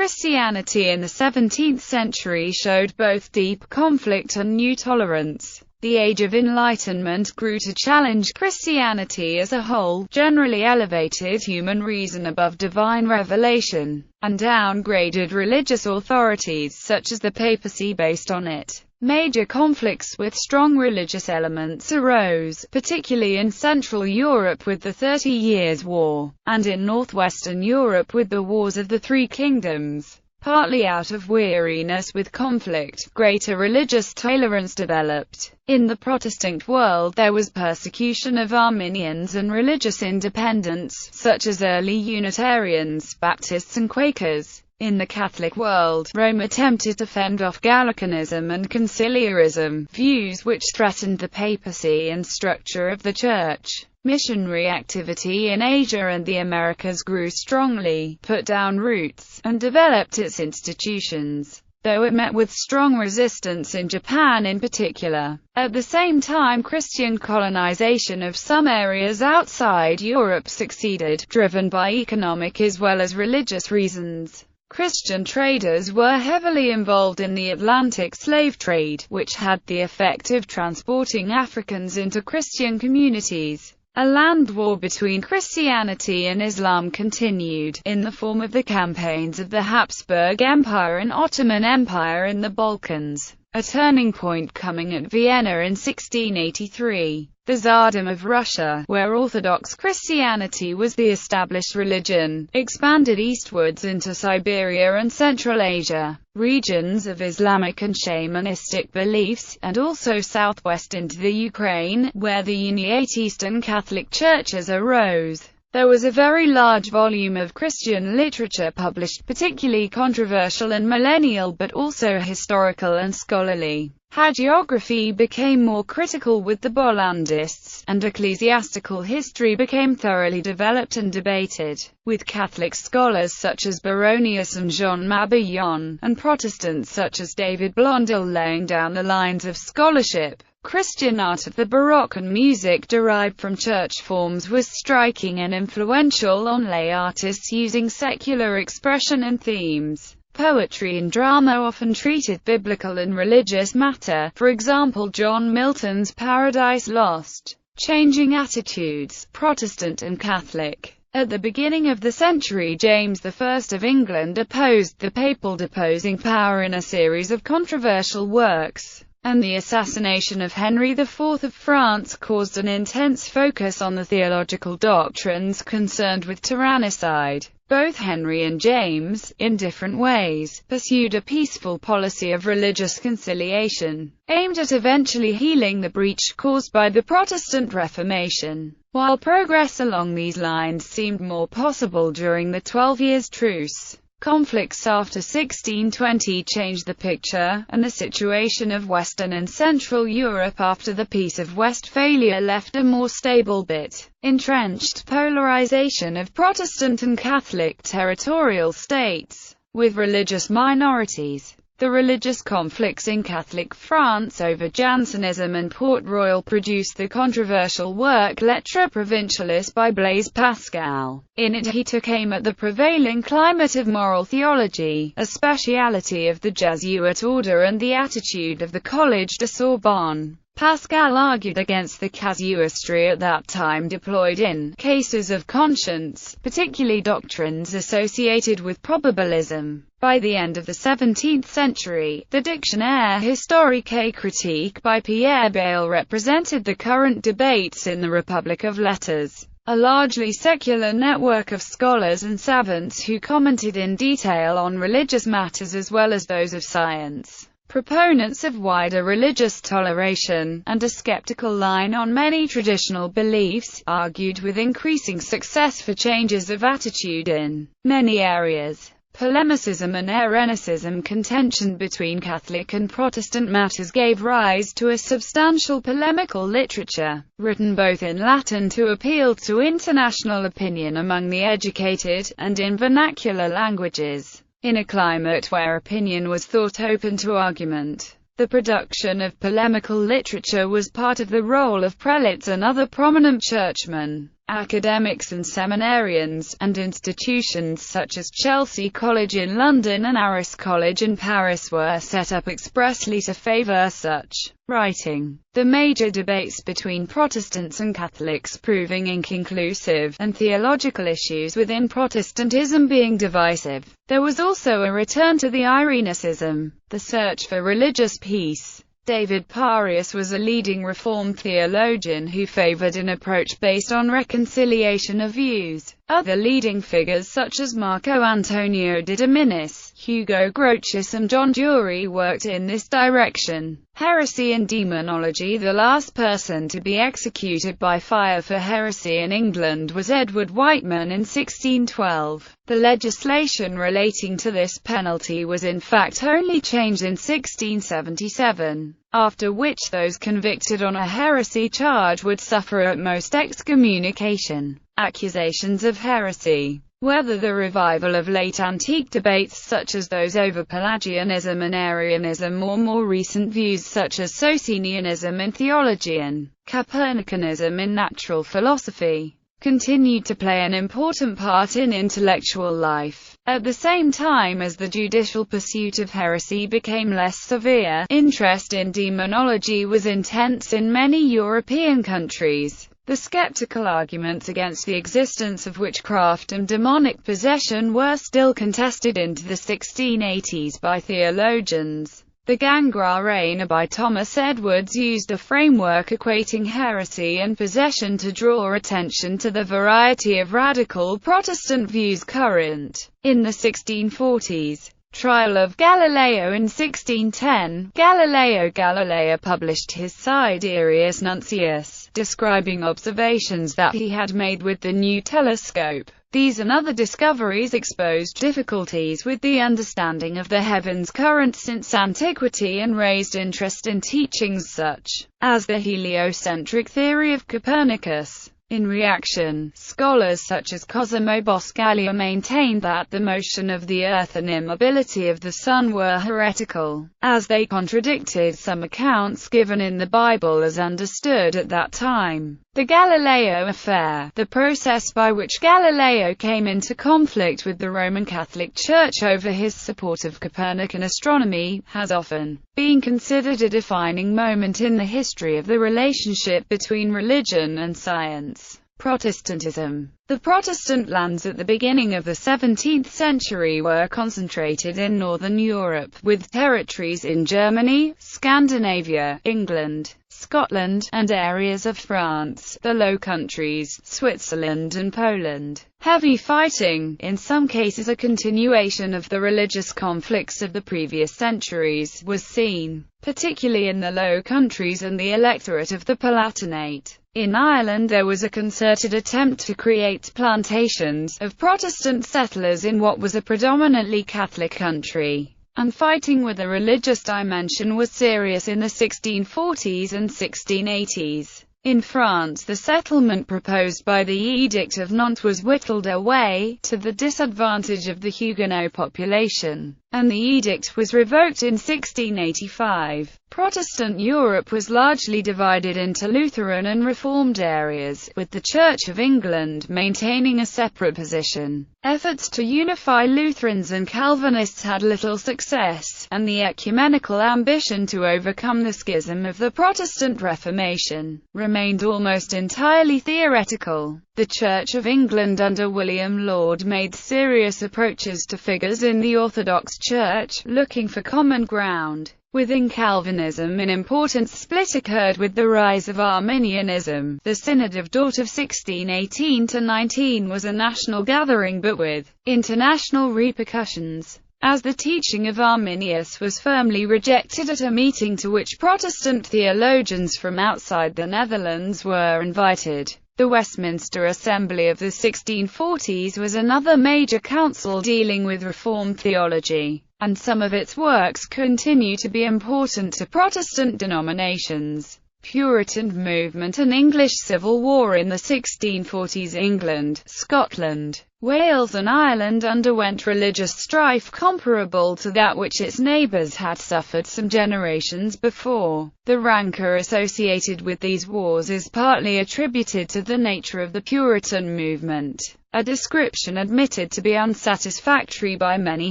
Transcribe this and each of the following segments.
Christianity in the 17th century showed both deep conflict and new tolerance. The Age of Enlightenment grew to challenge Christianity as a whole, generally elevated human reason above divine revelation, and downgraded religious authorities such as the papacy based on it. Major conflicts with strong religious elements arose, particularly in Central Europe with the 30 Years' War, and in northwestern Europe with the Wars of the Three Kingdoms. Partly out of weariness with conflict, greater religious tolerance developed. In the Protestant world there was persecution of Arminians and religious independents, such as early Unitarians, Baptists and Quakers. In the Catholic world, Rome attempted to fend off Gallicanism and conciliarism, views which threatened the papacy and structure of the Church. Missionary activity in Asia and the Americas grew strongly, put down roots, and developed its institutions, though it met with strong resistance in Japan in particular. At the same time, Christian colonization of some areas outside Europe succeeded, driven by economic as well as religious reasons. Christian traders were heavily involved in the Atlantic slave trade, which had the effect of transporting Africans into Christian communities. A land war between Christianity and Islam continued, in the form of the campaigns of the Habsburg Empire and Ottoman Empire in the Balkans, a turning point coming at Vienna in 1683. The Tsardom of Russia, where Orthodox Christianity was the established religion, expanded eastwards into Siberia and Central Asia, regions of Islamic and shamanistic beliefs, and also southwest into the Ukraine, where the Uniate Eastern Catholic Churches arose. There was a very large volume of Christian literature published, particularly controversial and millennial but also historical and scholarly. Hagiography became more critical with the Bollandists, and ecclesiastical history became thoroughly developed and debated, with Catholic scholars such as Baronius and Jean Mabillon, and Protestants such as David Blondel laying down the lines of scholarship. Christian art of the Baroque and music derived from church forms was striking and influential on lay artists using secular expression and themes. Poetry and drama often treated biblical and religious matter, for example John Milton's Paradise Lost. Changing attitudes, Protestant and Catholic. At the beginning of the century, James I of England opposed the papal deposing power in a series of controversial works, and the assassination of Henry IV of France caused an intense focus on the theological doctrines concerned with tyrannicide. Both Henry and James, in different ways, pursued a peaceful policy of religious conciliation, aimed at eventually healing the breach caused by the Protestant Reformation. While progress along these lines seemed more possible during the 12 Years' Truce, conflicts after 1620 changed the picture, and the situation of Western and Central Europe after the Peace of Westphalia left a more stable but entrenched polarization of Protestant and Catholic territorial states, with religious minorities. The religious conflicts in Catholic France over Jansenism and Port Royal produced the controversial work Lettres Provinciales by Blaise Pascal. In it he took aim at the prevailing climate of moral theology, a speciality of the Jesuit order and the attitude of the Collège de Sorbonne. Pascal argued against the casuistry at that time deployed in cases of conscience, particularly doctrines associated with probabilism. By the end of the 17th century, the Dictionnaire historique et critique by Pierre Bayle represented the current debates in the Republic of Letters, a largely secular network of scholars and savants who commented in detail on religious matters as well as those of science. Proponents of wider religious toleration, and a skeptical line on many traditional beliefs, argued with increasing success for changes of attitude in many areas. Polemicism and Arianism contention between Catholic and Protestant matters gave rise to a substantial polemical literature, written both in Latin to appeal to international opinion among the educated, and in vernacular languages. In a climate where opinion was thought open to argument, the production of polemical literature was part of the role of prelates and other prominent churchmen. Academics and seminarians, and institutions such as Chelsea College in London and Aris College in Paris were set up expressly to favour such writing. The major debates between Protestants and Catholics proving inconclusive, and theological issues within Protestantism being divisive. There was also a return to the Irenaeusism, the search for religious peace. David Parius was a leading Reformed theologian who favored an approach based on reconciliation of views. Other leading figures such as Marco Antonio de Dominis, Hugo Grotius and John Dury worked in this direction. Heresy and demonology. The last person to be executed by fire for heresy in England was Edward Whiteman in 1612. The legislation relating to this penalty was in fact only changed in 1677, after which those convicted on a heresy charge would suffer at most excommunication. Accusations of heresy. Whether the revival of late antique debates such as those over Pelagianism and Arianism, or more recent views such as Socinianism in theology and Copernicanism in natural philosophy, continued to play an important part in intellectual life. At the same time as the judicial pursuit of heresy became less severe, interest in demonology was intense in many European countries. The skeptical arguments against the existence of witchcraft and demonic possession were still contested into the 1680s by theologians. The Gangra Reina by Thomas Edwards used a framework equating heresy and possession to draw attention to the variety of radical Protestant views current. In the 1640s, trial of Galileo in 1610, Galileo Galilei published his Sidereus Nuncius, describing observations that he had made with the new telescope. These and other discoveries exposed difficulties with the understanding of the heavens current since antiquity and raised interest in teachings such as the heliocentric theory of Copernicus. In reaction, scholars such as Cosimo Boscaglia maintained that the motion of the Earth and immobility of the Sun were heretical, as they contradicted some accounts given in the Bible as understood at that time. The Galileo affair, the process by which Galileo came into conflict with the Roman Catholic Church over his support of Copernican astronomy, has often been considered a defining moment in the history of the relationship between religion and science. Protestantism. The Protestant lands at the beginning of the 17th century were concentrated in northern Europe, with territories in Germany, Scandinavia, England, Scotland, and areas of France, the Low Countries, Switzerland and Poland. Heavy fighting, in some cases a continuation of the religious conflicts of the previous centuries, was seen, particularly in the Low Countries and the electorate of the Palatinate. In Ireland there was a concerted attempt to create plantations of Protestant settlers in what was a predominantly Catholic country, and fighting with a religious dimension was serious in the 1640s and 1680s. In France, the settlement proposed by the Edict of Nantes was whittled away, to the disadvantage of the Huguenot population, and the edict was revoked in 1685. Protestant Europe was largely divided into Lutheran and Reformed areas, with the Church of England maintaining a separate position. Efforts to unify Lutherans and Calvinists had little success, and the ecumenical ambition to overcome the schism of the Protestant Reformation remained almost entirely theoretical. The Church of England under William Laud made serious approaches to figures in the Orthodox Church, looking for common ground. Within Calvinism, an important split occurred with the rise of Arminianism. The Synod of Dort of 1618–19 was a national gathering but with international repercussions, as the teaching of Arminius was firmly rejected at a meeting to which Protestant theologians from outside the Netherlands were invited. The Westminster Assembly of the 1640s was another major council dealing with Reformed theology, and some of its works continue to be important to Protestant denominations. Puritan movement and English Civil War. In the 1640s, England, Scotland, Wales and Ireland underwent religious strife comparable to that which its neighbours had suffered some generations before. The rancour associated with these wars is partly attributed to the nature of the Puritan movement, a description admitted to be unsatisfactory by many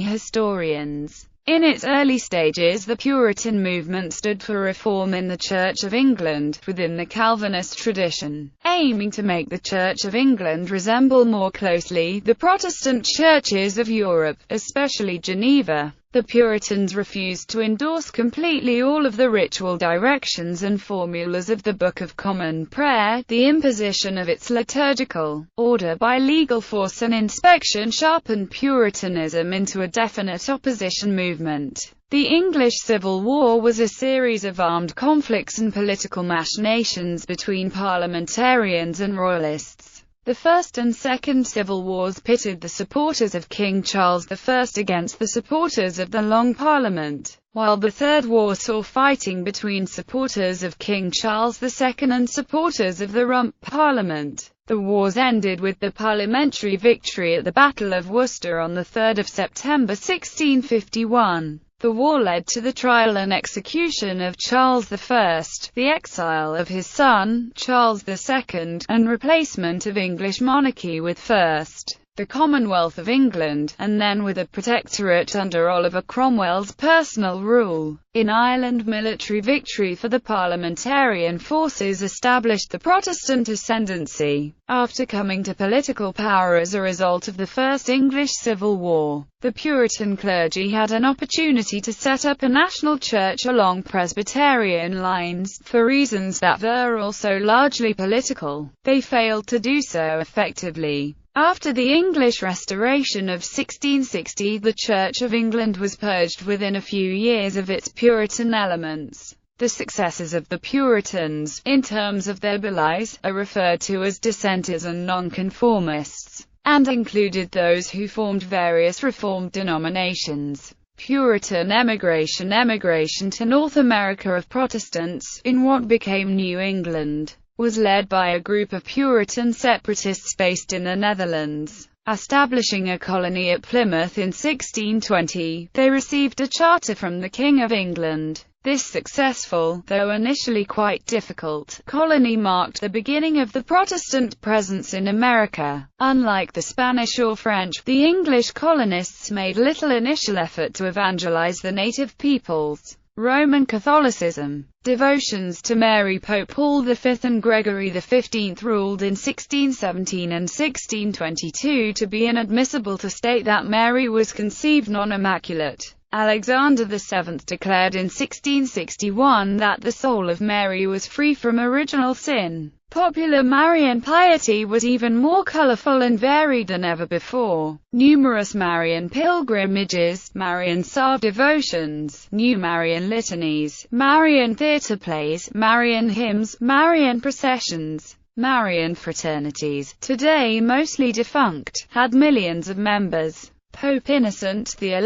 historians. In its early stages, the Puritan movement stood for reform in the Church of England, within the Calvinist tradition, aiming to make the Church of England resemble more closely the Protestant churches of Europe, especially Geneva. The Puritans refused to endorse completely all of the ritual directions and formulas of the Book of Common Prayer. The imposition of its liturgical order by legal force and inspection sharpened Puritanism into a definite opposition movement. The English Civil War was a series of armed conflicts and political machinations between parliamentarians and royalists. The First and Second Civil Wars pitted the supporters of King Charles I against the supporters of the Long Parliament, while the Third War saw fighting between supporters of King Charles II and supporters of the Rump Parliament. The wars ended with the parliamentary victory at the Battle of Worcester on 3 September 1651. The war led to the trial and execution of Charles I, the exile of his son, Charles II, and replacement of English monarchy with first the Commonwealth of England, and then with a protectorate under Oliver Cromwell's personal rule. In Ireland, military victory for the parliamentarian forces established the Protestant ascendancy. After coming to political power as a result of the First English Civil War, the Puritan clergy had an opportunity to set up a national church along Presbyterian lines. For reasons that were also largely political, they failed to do so effectively. After the English Restoration of 1660, the Church of England was purged within a few years of its Puritan elements. The successors of the Puritans, in terms of their beliefs, are referred to as dissenters and nonconformists, and included those who formed various Reformed denominations. Puritan emigration to North America of Protestants, in what became New England, was led by a group of Puritan separatists based in the Netherlands. Establishing a colony at Plymouth in 1620, they received a charter from the King of England. This successful, though initially quite difficult, colony marked the beginning of the Protestant presence in America. Unlike the Spanish or French, the English colonists made little initial effort to evangelize the native peoples. Roman Catholicism, devotions to Mary. Pope Paul V and Gregory XV ruled in 1617 and 1622 to be inadmissible to state that Mary was conceived non-immaculate. Alexander VII declared in 1661 that the soul of Mary was free from original sin. Popular Marian piety was even more colorful and varied than ever before. Numerous Marian pilgrimages, Marian psalm devotions, new Marian litanies, Marian theatre plays, Marian hymns, Marian processions, Marian fraternities, today mostly defunct, had millions of members. Pope Innocent XI.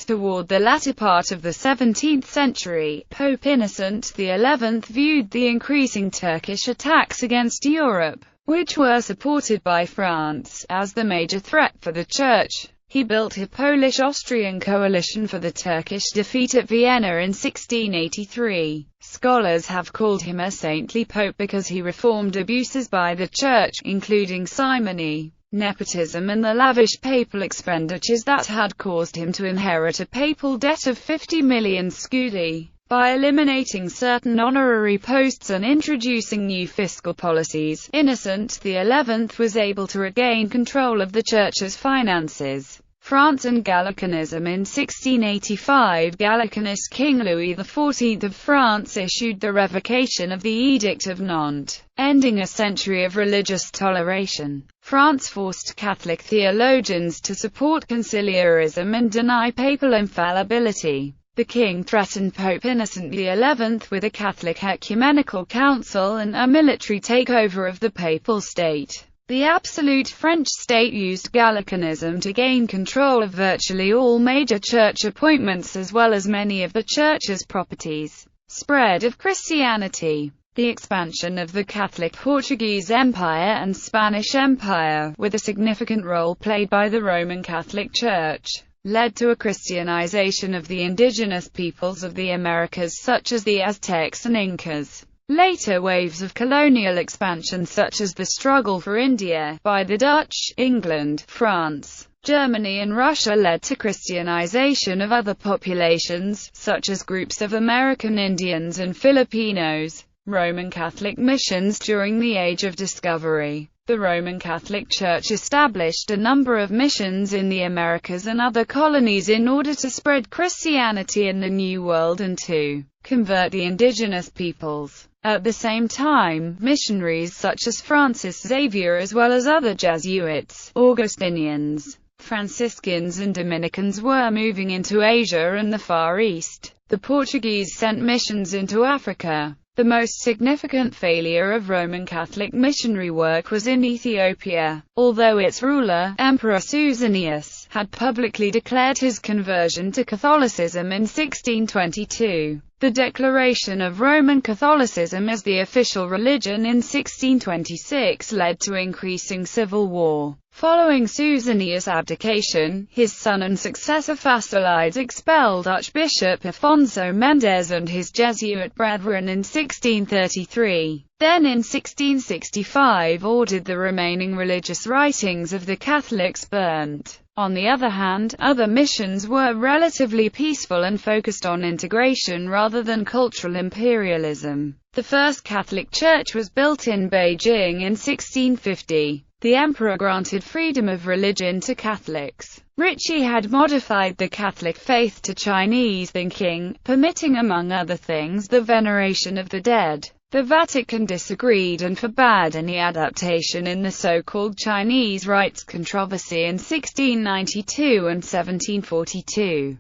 Toward the latter part of the 17th century, Pope Innocent XI viewed the increasing Turkish attacks against Europe, which were supported by France, as the major threat for the Church. He built a Polish-Austrian coalition for the Turkish defeat at Vienna in 1683. Scholars have called him a saintly pope because he reformed abuses by the Church, including simony, nepotism and the lavish papal expenditures that had caused him to inherit a papal debt of 50 million scudi. By eliminating certain honorary posts and introducing new fiscal policies, Innocent XI was able to regain control of the Church's finances. France and Gallicanism. In 1685, Gallicanist King Louis XIV of France issued the revocation of the Edict of Nantes, ending a century of religious toleration. France forced Catholic theologians to support conciliarism and deny papal infallibility. The king threatened Pope Innocent XI with a Catholic ecumenical council and a military takeover of the papal state. The absolute French state used Gallicanism to gain control of virtually all major church appointments as well as many of the church's properties. Spread of Christianity. The expansion of the Catholic Portuguese Empire and Spanish Empire, with a significant role played by the Roman Catholic Church, led to a Christianization of the indigenous peoples of the Americas such as the Aztecs and Incas. Later waves of colonial expansion such as the struggle for India by the Dutch, England, France, Germany and Russia led to Christianization of other populations, such as groups of American Indians and Filipinos. Roman Catholic missions during the Age of Discovery. The Roman Catholic Church established a number of missions in the Americas and other colonies in order to spread Christianity in the New World and to convert the indigenous peoples. At the same time, missionaries such as Francis Xavier as well as other Jesuits, Augustinians, Franciscans and Dominicans were moving into Asia and the Far East. The Portuguese sent missions into Africa. The most significant failure of Roman Catholic missionary work was in Ethiopia. Although its ruler, Emperor Suetonius, had publicly declared his conversion to Catholicism in 1622, the declaration of Roman Catholicism as the official religion in 1626 led to increasing civil war. Following Suetonius' abdication, his son and successor Fasilides expelled Archbishop Afonso Mendes and his Jesuit brethren in 1633. Then in 1665 ordered the remaining religious writings of the Catholics burnt. On the other hand, other missions were relatively peaceful and focused on integration rather than cultural imperialism. The first Catholic church was built in Beijing in 1650. The emperor granted freedom of religion to Catholics. Ritchie had modified the Catholic faith to Chinese thinking, permitting among other things the veneration of the dead. The Vatican disagreed and forbade any adaptation in the so-called Chinese rites controversy in 1692 and 1742.